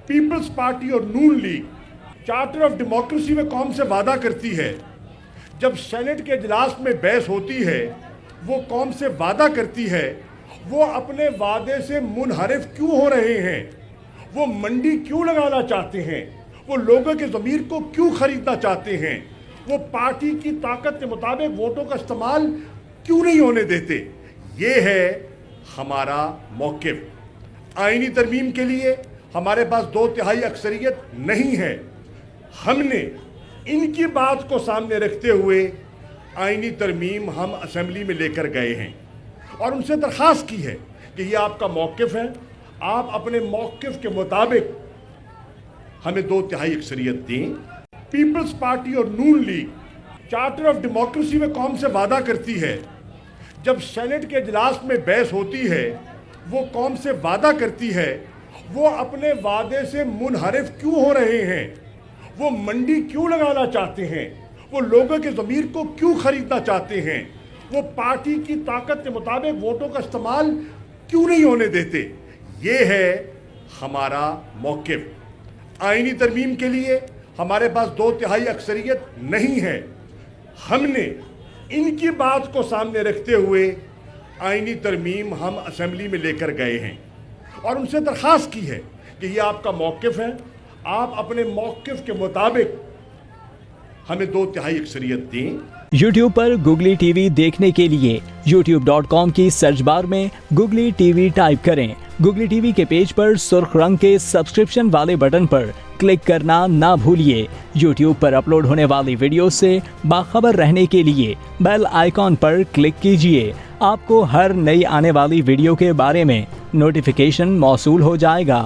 Peoples party और नून league charter of democracy में कौम से वादा करती है, जब सेनेट के इजलास में बहस होती है वो कौम से वादा करती है, वो अपने वादे से मुनहरिफ क्यों हो रहे हैं, वो मंडी क्यों लगाना चाहते हैं, वो लोगों के ज़मीर को क्यों खरीदना चाहते हैं, वो पार्टी की ताकत के मुताबिक वोटों का इस्तेमाल क्यों नहीं होने देते। ये है हमारा मौक़िफ़। आईनी तरमीम के लिए हमारे पास 2/3 अक्सरियत नहीं है। हमने इनकी बात को सामने रखते हुए आईनी तरमीम हम असेंबली में लेकर गए हैं और उनसे दरख्वास्त की है कि ये आपका मौक़िफ़ है, आप अपने मौक़िफ़ के मुताबिक हमें 2/3 अक्सरियत दें। पीपल्स पार्टी और नून लीग चार्टर ऑफ डेमोक्रेसी में कौम से वादा करती है, जब सेनेट के इजलास में बहस होती है वो कौम से वादा करती है, वो अपने वादे से मुनहरिफ क्यों हो रहे हैं, वो मंडी क्यों लगाना चाहते हैं, वो लोगों के ज़मीर को क्यों खरीदना चाहते हैं, वो पार्टी की ताकत के मुताबिक वोटों का इस्तेमाल क्यों नहीं होने देते। ये है हमारा मौक़िफ़। आईनी तरमीम के लिए हमारे पास 2/3 अक्सरियत नहीं है। हमने इनकी बात को सामने रखते हुए आईनी तरमीम हम असेंबली में लेकर गए हैं और उनसे दरख्वास्त की है कि ये आपका मौक़िफ़ है, आप अपने मौक़िफ़ के मुताबिक हमें 2/3 अक्सरियत दें। YouTube पर गुगली टीवी देखने के लिए youtube.com की सर्च बार में गुगली टीवी टाइप करें। गुगली टीवी के पेज पर सुर्ख रंग के सब्सक्रिप्शन वाले बटन पर क्लिक करना ना भूलिए। YouTube पर अपलोड होने वाली वीडियो से बाखबर रहने के लिए बेल आइकॉन पर क्लिक कीजिए। आपको हर नई आने वाली वीडियो के बारे में नोटिफिकेशन मौसूल हो जाएगा।